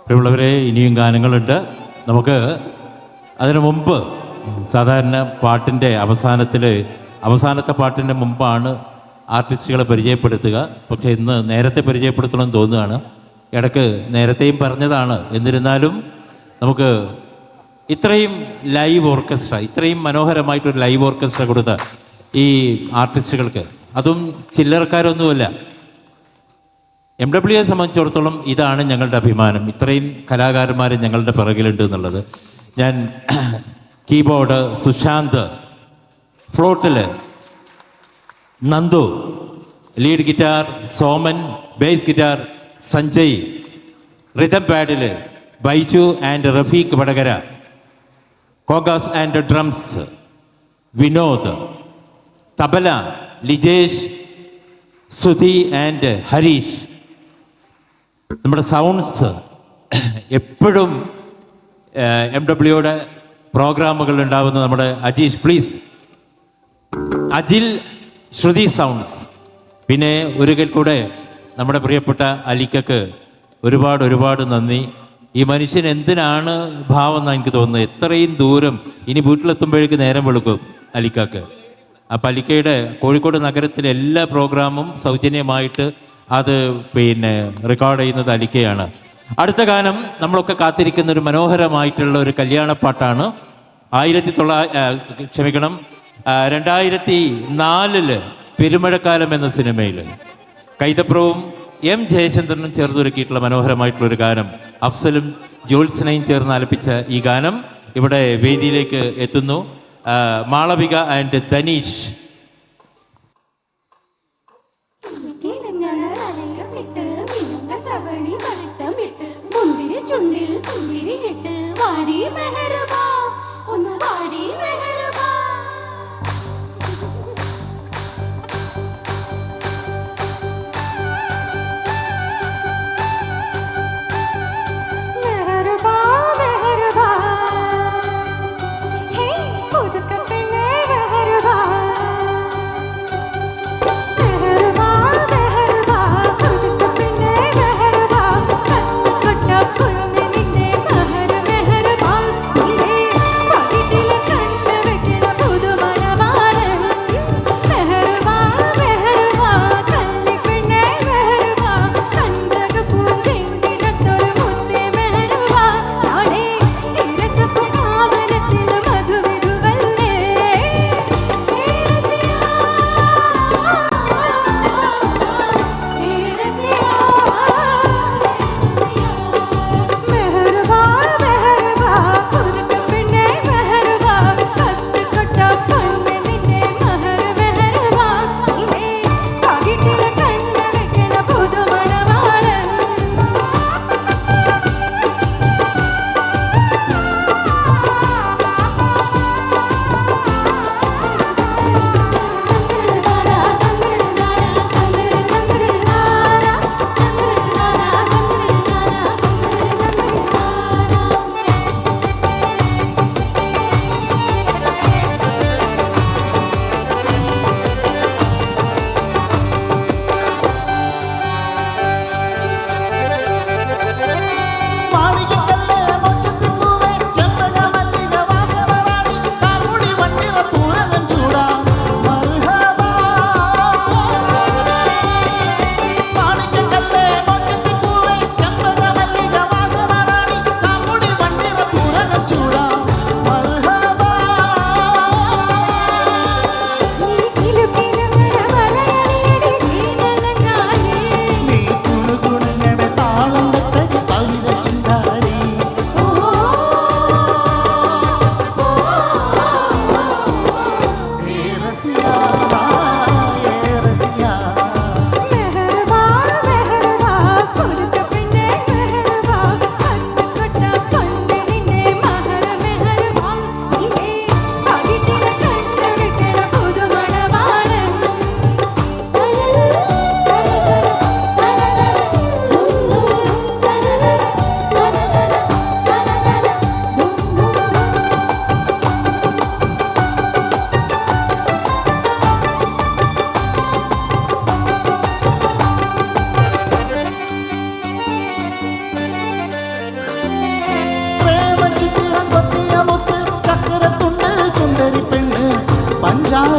പ്രിയമുള്ളവരെ, ഇനിയും ഗാനങ്ങളുണ്ട്. നമുക്ക് അതിനു മുമ്പ് സാധാരണ പാട്ടിൻ്റെ അവസാനത്തെ പാട്ടിൻ്റെ മുമ്പാണ് ആർട്ടിസ്റ്റുകളെ പരിചയപ്പെടുത്തുക. പക്ഷേ ഇന്ന് നേരത്തെ പരിചയപ്പെടുത്തണമെന്ന് തോന്നുകയാണ്. ഇടയ്ക്ക് നേരത്തെയും പറഞ്ഞതാണ്. എന്നിരുന്നാലും നമുക്ക് ഇത്രയും ലൈവ് ഓർക്കസ്ട്ര, ഇത്രയും മനോഹരമായിട്ടൊരു ലൈവ് ഓർക്കസ്ട്ര കൊടുത്ത ഈ ആർട്ടിസ്റ്റുകൾക്ക്, അതും ചില്ലറക്കാരൊന്നുമല്ല, MWയെ സംബന്ധിച്ചിടത്തോളം ഇതാണ് ഞങ്ങളുടെ അഭിമാനം. ഇത്രയും കലാകാരന്മാർ ഞങ്ങളുടെ പിറകിലുണ്ട് എന്നുള്ളത്. ഞാൻ കീബോർഡ് സുശാന്ത്, ഫ്ലോട്ടിൽ Nandu, lead guitar Soman, bass guitar Sanjay, rhythm പാഡിൽ Baiju and Rafeeq Vadakara, congas and drums Vinod, tabla Lijesh, Sudhi and Harish. നമ്മുടെ സൗണ്ട്സ് എപ്പോഴും MWയുടെ പ്രോഗ്രാമുകൾ ഉണ്ടാകുന്ന നമ്മുടെ അജീഷ്, പ്ലീസ്, അജിൽ, ശ്രുതി സൗണ്ട്സ്. പിന്നെ ഒരിക്കൽ കൂടെ നമ്മുടെ പ്രിയപ്പെട്ട അലിക്കക്ക് ഒരുപാട് നന്ദി. ഈ മനുഷ്യൻ എന്തിനാണ് ഭാവം എന്നാണ് എനിക്ക് തോന്നുന്നത്. എത്രയും ദൂരം ഇനി വീട്ടിലെത്തുമ്പോഴേക്ക് നേരം വെളുക്കും അലിക്കക്ക്. അപ്പം അലിക്കയുടെ കോഴിക്കോട് നഗരത്തിലെ എല്ലാ പ്രോഗ്രാമും സൗജന്യമായിട്ട് അത് റെക്കോർഡ് ചെയ്യുന്നത് അലിക്കയാണ്. അടുത്ത ഗാനം നമ്മളൊക്കെ കാത്തിരിക്കുന്ന ഒരു മനോഹരമായിട്ടുള്ള ഒരു കല്യാണപ്പാട്ടാണ്. 2004 പെരുമഴക്കാലം എന്ന സിനിമയിൽ കൈതപ്രവും M ജയചന്ദ്രനും ചേർന്നൊരുക്കിയിട്ടുള്ള മനോഹരമായിട്ടുള്ളൊരു ഗാനം, അഫ്സലും ജോത്സനയും ചേർന്ന് ആലപിച്ച ഈ ഗാനം ഇവിടെ വേദിയിലേക്ക് എത്തുന്നു. മാളവിക ആൻഡ് ധനീഷ്. പഞ്ചാര